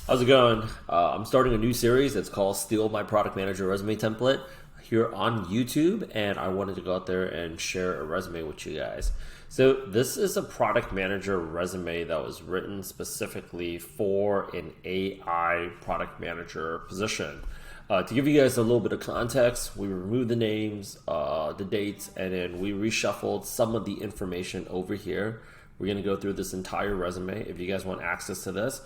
How's it going? I'm starting a new series. It's called Steal My Product Manager Resume Template here on YouTube, and I wanted to go out there and share a resume with you guys. So this is a product manager resume that was written specifically for an AI product manager position. To give you guys a little bit of context, we removed the names, the dates, and then we reshuffled some of the information over here. We're going to go through this entire resume. If you guys want access to this,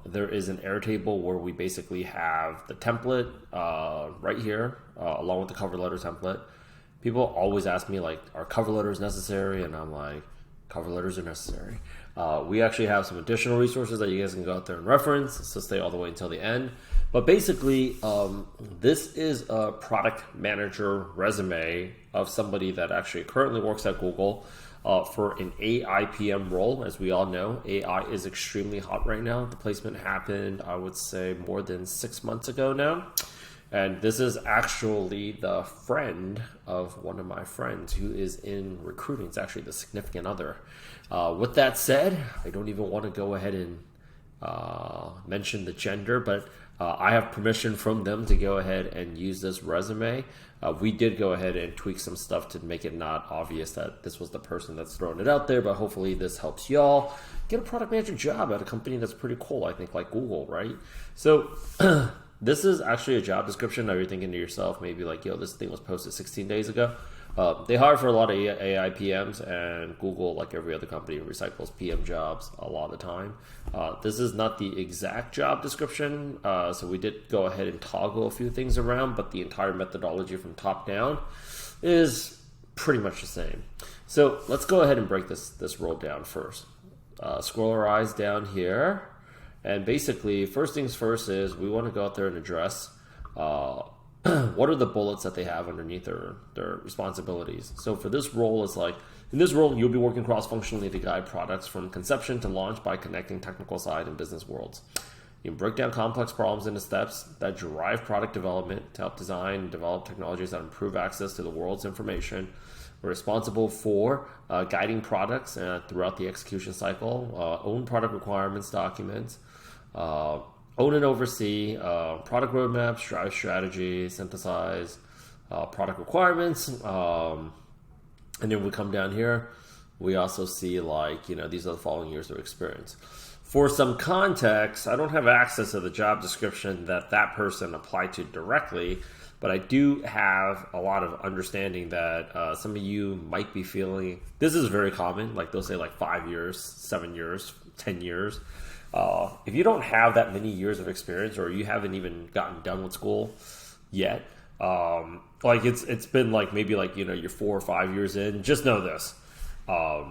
there is an Airtable where we basically have the template right here, along with the cover letter template. People always ask me, like, are cover letters necessary? And I'm like, cover letters are necessary. We actually have some additional resources that you guys can go out there and reference, so stay all the way until the end. But basically, this is a product manager resume of somebody that actually currently works at Google for an AI PM role. As we all know, AI is extremely hot right now. The placement happened, I would say, more than 6 months ago now. And this is actually the friend of one of my friends who is in recruiting. It's actually the significant other. With that said, I don't even want to go ahead and mention the gender, but I have permission from them to go ahead and use this resume. We did go ahead and tweak some stuff to make it not obvious that this was the person that's throwing it out there, but hopefully this helps y'all get a product manager job at a company that's pretty cool, I think, like Google, right? So this is actually a job description. Now you're thinking to yourself, maybe like, yo, this thing was posted 16 days ago. They hire for a lot of AI PMs, and Google, like every other company, recycles PM jobs a lot of the time. This is not the exact job description, so we did go ahead and toggle a few things around, but the entire methodology from top down is pretty much the same. So let's go ahead and break this role down first. Scroll our eyes down here, and basically, first things first is we want to go out there and address what are the bullets that they have underneath their responsibilities. So for this role, it's like, in this role, you'll be working cross-functionally to guide products from conception to launch by connecting technical side and business worlds. You can break down complex problems into steps that drive product development to help design and develop technologies that improve access to the world's information. We're responsible for guiding products throughout the execution cycle, own product requirements documents, own and oversee product roadmaps, drive strategy, synthesize product requirements. And then we come down here, we also see, like, these are the following years of experience. For some context, I don't have access to the job description that person applied to directly, but I do have a lot of understanding that some of you might be feeling, this is very common, like they'll say like 5 years, 7 years, 10 years. If you don't have that many years of experience, or you haven't even gotten done with school yet, like it's been like maybe like you're 4 or 5 years in, just know this. I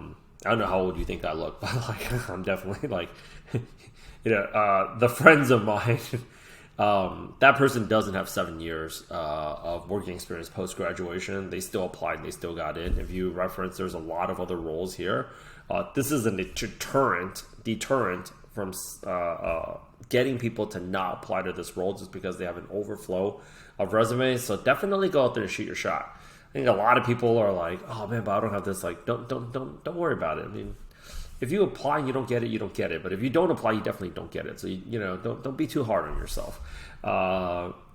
don't know how old you think I look, but like I'm definitely like the friends of mine, that person doesn't have 7 years of working experience post graduation. They still applied, they still got in. If you reference, there's a lot of other roles here. This is a deterrent from getting people to not apply to this role just because they have an overflow of resumes. So definitely go out there and shoot your shot. I think a lot of people are like, oh man, but I don't have this. Like, don't worry about it. I mean, if you apply and you don't get it, you don't get it. But if you don't apply, you definitely don't get it. So don't be too hard on yourself.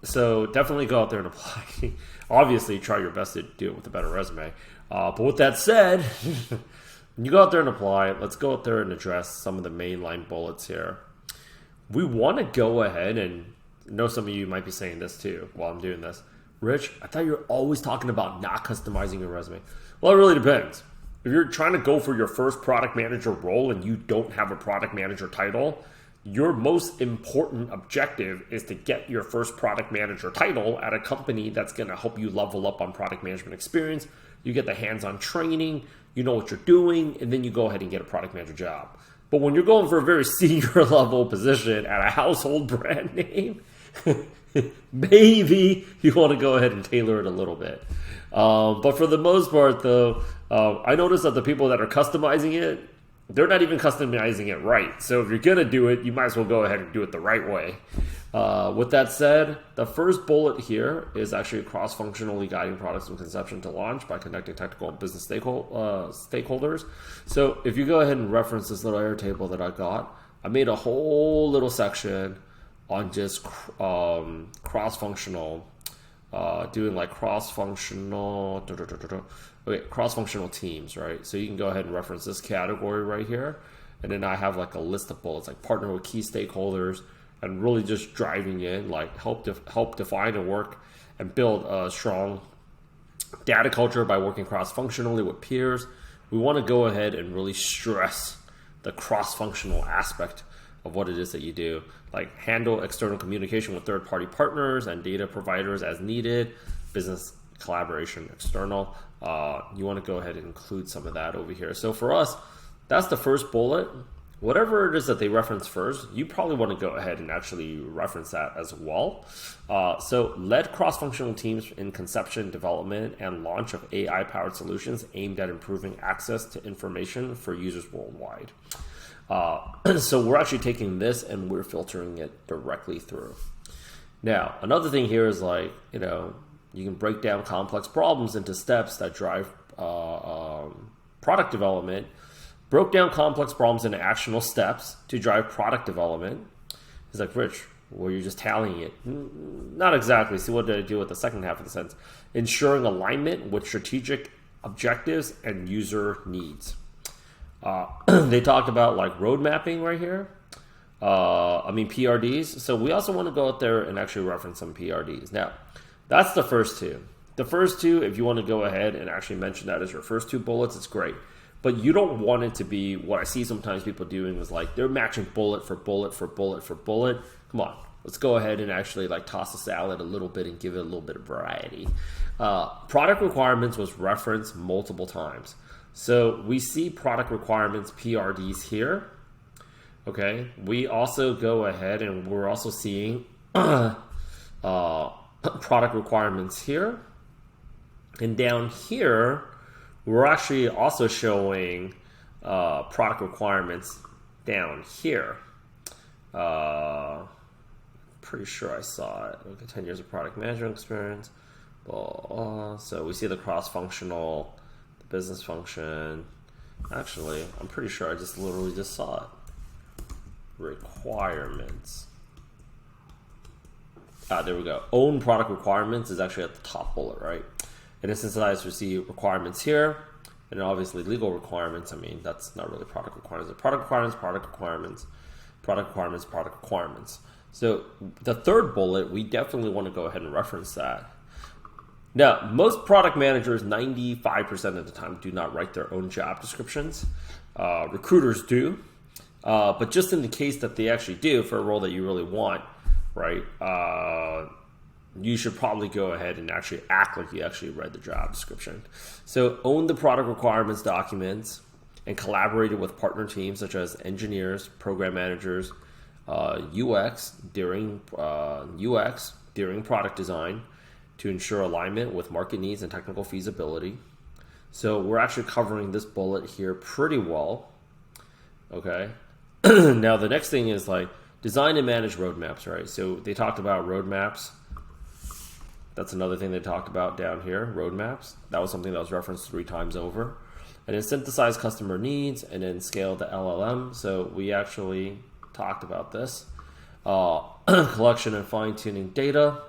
So definitely go out there and apply. Obviously, try your best to do it with a better resume. But with that said, when you go out there and apply, let's go out there and address some of the mainline bullets here. We want to go ahead, and I know some of you might be saying this too while I'm doing this. Rich, I thought you were always talking about not customizing your resume. Well, it really depends. If you're trying to go for your first product manager role and you don't have a product manager title, your most important objective is to get your first product manager title at a company that's going to help you level up on product management experience. You get the hands-on training, you know what you're doing, and then you go ahead and get a product manager job. But when you're going for a very senior level position at a household brand name, maybe you want to go ahead and tailor it a little bit. But for the most part, though, I noticed that the people that are customizing it, they're not even customizing it right. So if you're going to do it, you might as well go ahead and do it the right way. With that said, the first bullet here is actually cross-functionally guiding products from conception to launch by connecting technical and business stakeholders. So if you go ahead and reference this little Airtable that I got, I made a whole little section on just cross-functional, doing like cross-functional teams, right? So you can go ahead and reference this category right here. And then I have like a list of bullets, like partner with key stakeholders and really just driving in, like help define and work and build a strong data culture by working cross-functionally with peers. We want to go ahead and really stress the cross-functional aspect of what it is that you do, like handle external communication with third-party partners and data providers as needed, business collaboration external. You want to go ahead and include some of that over here. So for us, that's the first bullet. Whatever it is that they reference first, you probably want to go ahead and actually reference that as well. So led cross-functional teams in conception, development, and launch of AI-powered solutions aimed at improving access to information for users worldwide. So we're actually taking this and we're filtering it directly through. Now, another thing here is like, you can break down complex problems into steps that drive product development. Broke down complex problems into actionable steps to drive product development. He's like, Rich, well, you're just tallying it. Not exactly. See, what did I do with the second half of the sentence? Ensuring alignment with strategic objectives and user needs. They talked about like road mapping right here. PRDs. So we also want to go out there and actually reference some PRDs. Now, that's the first two. The first two, if you want to go ahead and actually mention that as your first two bullets, it's great. But you don't want it to be what I see sometimes people doing is like they're matching bullet for bullet for bullet for bullet. Come on, let's go ahead and actually like toss the salad a little bit and give it a little bit of variety. Product requirements was referenced multiple times. So we see product requirements PRDs here. Okay, we also go ahead and we're also seeing product requirements here. And down here, we're actually also showing product requirements down here. Pretty sure I saw it. Okay, 10 years of product management experience. So we see the cross-functional, the business function. Actually, I'm pretty sure I just literally just saw it. Requirements. There we go. Own product requirements is actually at the top bullet, right? And then since I see requirements here, and obviously legal requirements, that's not really product requirements. Product requirements, product requirements, product requirements, product requirements. So the third bullet, we definitely want to go ahead and reference that. Now, most product managers, 95% of the time, do not write their own job descriptions. Recruiters do. But just in the case that they actually do for a role that you really want, right, you should probably go ahead and actually act like you actually read the job description. So own the product requirements documents and collaborated with partner teams such as engineers, program managers, UX during product design to ensure alignment with market needs and technical feasibility. So we're actually covering this bullet here pretty well. Okay. Now the next thing is like design and manage roadmaps, right? So they talked about roadmaps. That's another thing they talked about down here, roadmaps. That was something that was referenced 3 times over. And then synthesize customer needs and then scale the LLM. So we actually talked about this. Collection and fine-tuning data,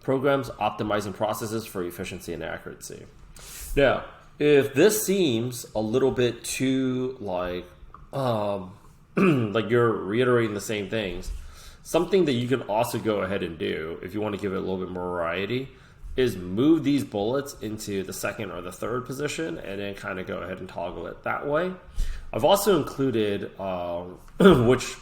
programs, optimizing processes for efficiency and accuracy. Now, if this seems a little bit too like you're reiterating the same things, something that you can also go ahead and do if you want to give it a little bit more variety is move these bullets into the second or the third position and then kind of go ahead and toggle it that way. I've also included, which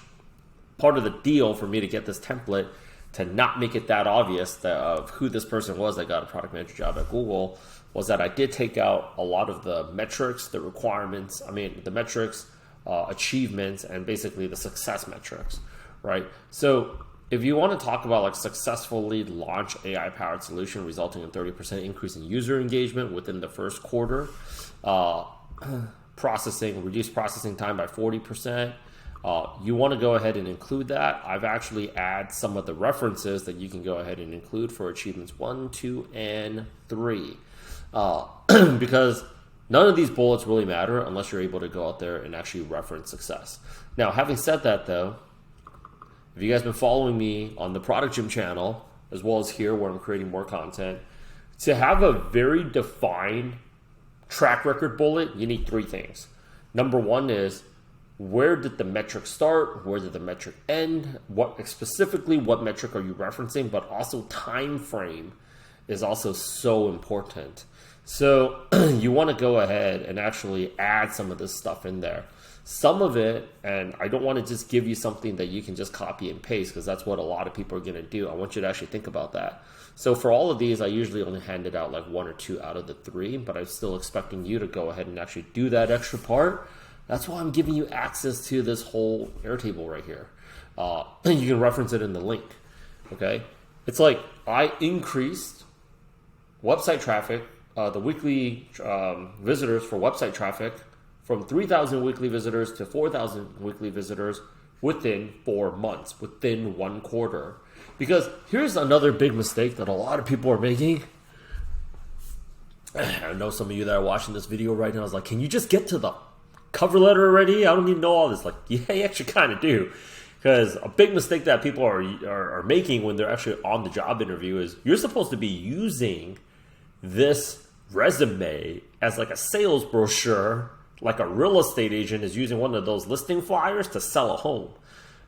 part of the deal for me to get this template to not make it that obvious that of who this person was that got a product manager job at Google was that I did take out a lot of the metrics, the requirements, the metrics, achievements, and basically the success metrics. Right. So if you want to talk about like successfully launch AI-powered solution resulting in 30% increase in user engagement within the first quarter, reduce processing time by 40%, you want to go ahead and include that. I've actually added some of the references that you can go ahead and include for achievements 1, 2, and 3. Because None of these bullets really matter unless you're able to go out there and actually reference success. Now, having said that though, if you guys been following me on the Product Gym channel, as well as here where I'm creating more content, to have a very defined track record bullet, you need three things. Number one is, where did the metric start? Where did the metric end? What metric are you referencing? But also time frame is also so important. So you want to go ahead and actually add some of this stuff in there. Some of it, and I don't want to just give you something that you can just copy and paste, because that's what a lot of people are going to do. I want you to actually think about that. So for all of these, I usually only handed out like 1 or 2 out of the 3, but I'm still expecting you to go ahead and actually do that extra part. That's why I'm giving you access to this whole Airtable right here. You can reference it in the link, okay? It's like I increased website traffic, the weekly visitors for website traffic from 3,000 weekly visitors to 4,000 weekly visitors within 4 months, within 1 quarter. Because here's another big mistake that a lot of people are making. I know some of you that are watching this video right now is like, can you just get to the cover letter already? I don't need to know all this. Like, yeah, you actually kind of do. Because a big mistake that people are making when they're actually on the job interview is you're supposed to be using this resume as like a sales brochure, like a real estate agent is using one of those listing flyers to sell a home.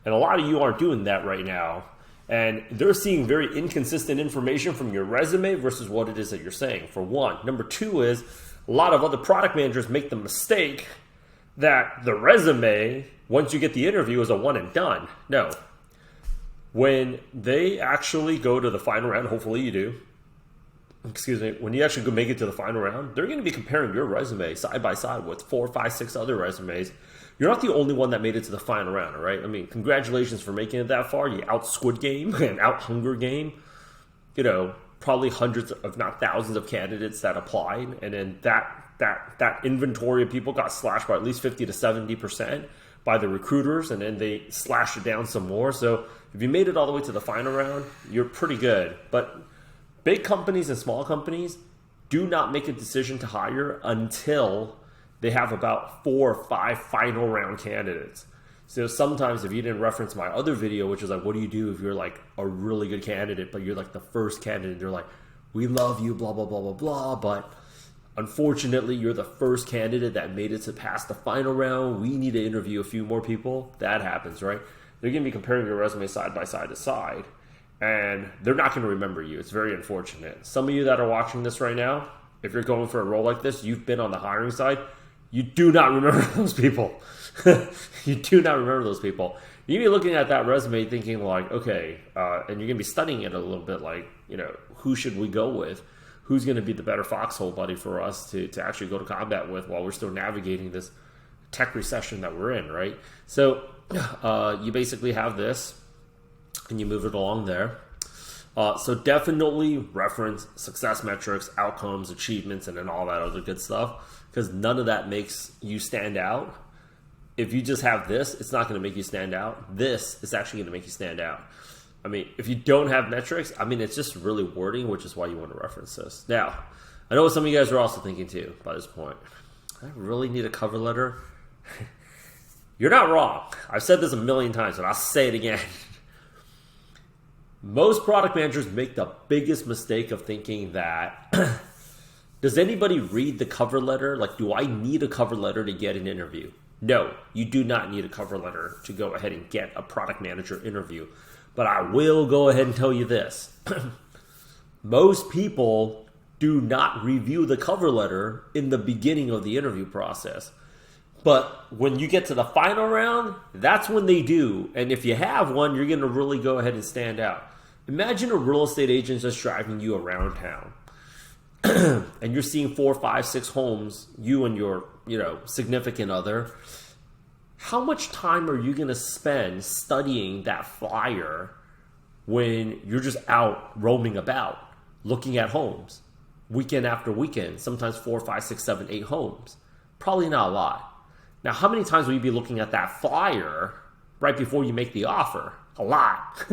And a lot of you aren't doing that right now. And they're seeing very inconsistent information from your resume versus what it is that you're saying, for one. Number two is a lot of other product managers make the mistake that the resume, once you get the interview, is a one and done. No. When they actually go to the final round, hopefully you do, when you actually go make it to the final round, they're going to be comparing your resume side by side with 4, 5, 6 other resumes. You're not the only one that made it to the final round, all right? I mean, congratulations for making it that far. You out Squid Game and out Hunger Game. You know, probably hundreds, if not thousands, of candidates that applied, and then that inventory of people got slashed by at least 50 to 70% by the recruiters, and then they slashed it down some more. So if you made it all the way to the final round, you're pretty good. But big companies and small companies do not make a decision to hire until they have about 4 or 5 final round candidates. So sometimes if you didn't reference my other video, which is like, what do you do if you're like a really good candidate, but you're like the first candidate, they're like, we love you, blah, blah, blah, blah, blah, but unfortunately, you're the first candidate that made it to past the final round. We need to interview a few more people. That happens, right? They're going to be comparing your resume side by side to side, and they're not going to remember you. It's very unfortunate. Some of you that are watching this right now, if you're going for a role like this, you've been on the hiring side, you do not remember those people. You do not remember those people. You're going to be looking at that resume thinking like, okay, and you're going to be studying it a little bit like, you know, who should we go with? Who's going to be the better foxhole buddy for us to actually go to combat with while we're still navigating this tech recession that we're in, right? So you basically have this, and you move it along there. So definitely reference success metrics, outcomes, achievements, and then all that other good stuff, because none of that makes you stand out. If you just have this, it's not going to make you stand out. This is actually going to make you stand out. I mean, if you don't have metrics, I mean, it's just really wording, which is why you want to reference this. Now, I know what some of you guys are also thinking too by this point. I really need a cover letter. You're not wrong. I've said this a million times, and I'll say it again. Most product managers make the biggest mistake of thinking that, does anybody read the cover letter? Like, do I need a cover letter to get an interview? No, you do not need a cover letter to go ahead and get a product manager interview. But I will go ahead and tell you this. Most people do not review the cover letter in the beginning of the interview process. But when you get to the final round, that's when they do. And if you have one, you're going to really go ahead and stand out. Imagine a real estate agent just driving you around town. And you're seeing 4, 5, 6 homes, you and your, significant other. How much time are you going to spend studying that flyer when you're just out roaming about, looking at homes, weekend after weekend, sometimes 4, 5, 6, 7, 8 homes? Probably not a lot. Now, how many times will you be looking at that flyer right before you make the offer? A lot.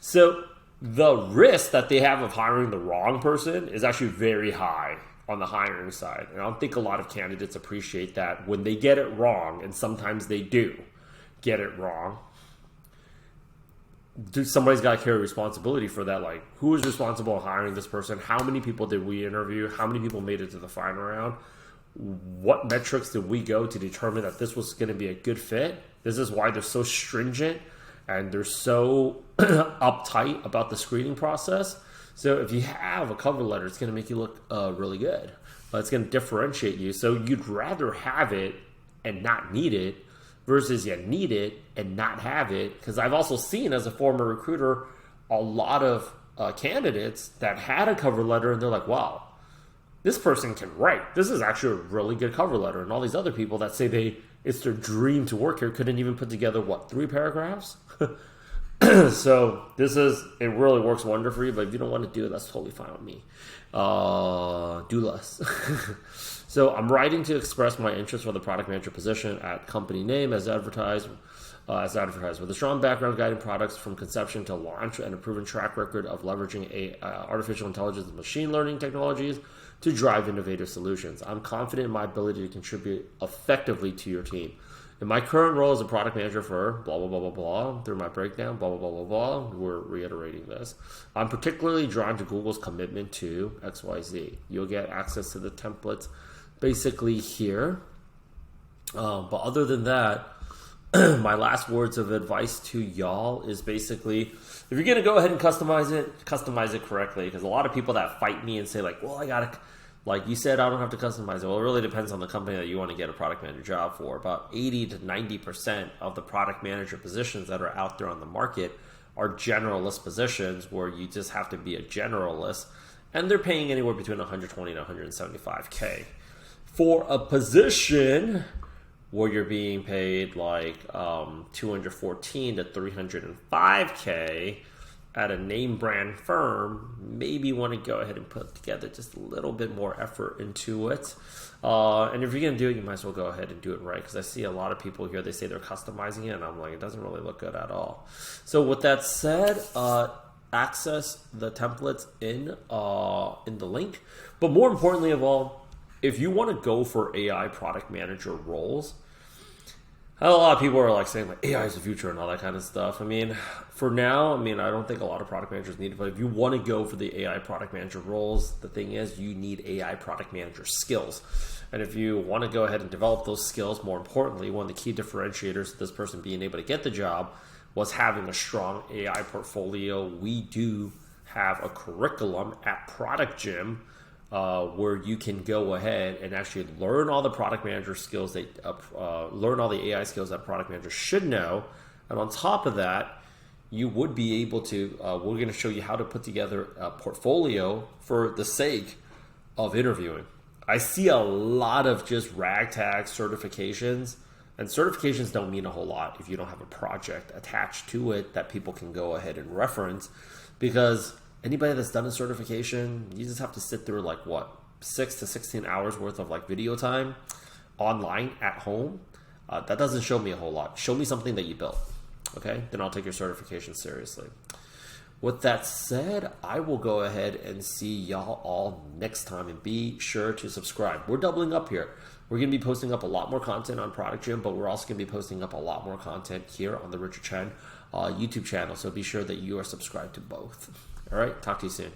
So the risk that they have of hiring the wrong person is actually very high. on the hiring side. And I don't think a lot of candidates appreciate that when they get it wrong, and sometimes they do get it wrong. Somebody's got to carry responsibility for that. Like, who is responsible for hiring this person? How many people did we interview? How many people made it to the final round? What metrics did we go to determine that this was going to be a good fit? This is why they're so stringent and they're so uptight about the screening process. So if you have a cover letter, it's going to make you look really good. It's going to differentiate you. So you'd rather have it and not need it versus you need it and not have it. Because I've also seen, as a former recruiter, a lot of candidates that had a cover letter and they're like, wow, this person can write. This is actually a really good cover letter. And all these other people that say it's their dream to work here couldn't even put together, 3 paragraphs? So it really works wonder for you, but if you don't want to do it, that's totally fine with me. Do less. So I'm writing to express my interest for the product manager position at company name as advertised. With a strong background guiding products from conception to launch and a proven track record of leveraging artificial intelligence and machine learning technologies to drive innovative solutions. I'm confident in my ability to contribute effectively to your team. In my current role as a product manager for blah, blah, blah, blah, blah, through my breakdown, blah, blah, blah, blah, blah, we're reiterating this. I'm particularly drawn to Google's commitment to XYZ. You'll get access to the templates basically here. But other than that, my last words of advice to y'all is basically, if you're going to go ahead and customize it correctly. Because a lot of people that fight me and say like, well, I got to, like you said, I don't have to customize it. Well, it really depends on the company that you want to get a product manager job for. About 80 to 90% of the product manager positions that are out there on the market are generalist positions where you just have to be a generalist. And they're paying anywhere between 120 to 175K. For a position where you're being paid like 214 to 305K at a name brand firm, maybe want to go ahead and put together just a little bit more effort into it. And if you're going to do it, you might as well go ahead and do it right, because I see a lot of people here, they say they're customizing it, and I'm like, it doesn't really look good at all. So with that said, access the templates in the link. But more importantly of all, if you want to go for AI product manager roles, a lot of people are like saying like AI is the future and all that kind of stuff. I mean, for now, I don't think a lot of product managers need it, but if you want to go for the AI product manager roles, the thing is you need AI product manager skills. And if you want to go ahead and develop those skills, more importantly, one of the key differentiators of this person being able to get the job was having a strong AI portfolio. We do have a curriculum at Product Gym where you can go ahead and actually learn all the product manager skills learn all the AI skills that product managers should know. And on top of that, you would be able to, we're going to show you how to put together a portfolio for the sake of interviewing. I see a lot of just ragtag certifications, and certifications don't mean a whole lot if you don't have a project attached to it that people can go ahead and reference, because anybody that's done a certification, you just have to sit through 6 to 16 hours worth of video time online at home. That doesn't show me a whole lot. Show me something that you built. Okay, then I'll take your certification seriously. With that said, I will go ahead and see y'all all next time, and be sure to subscribe. We're doubling up here. We're going to be posting up a lot more content on Product Gym, but we're also going to be posting up a lot more content here on the Richard Chen YouTube channel. So be sure that you are subscribed to both. All right, talk to you soon.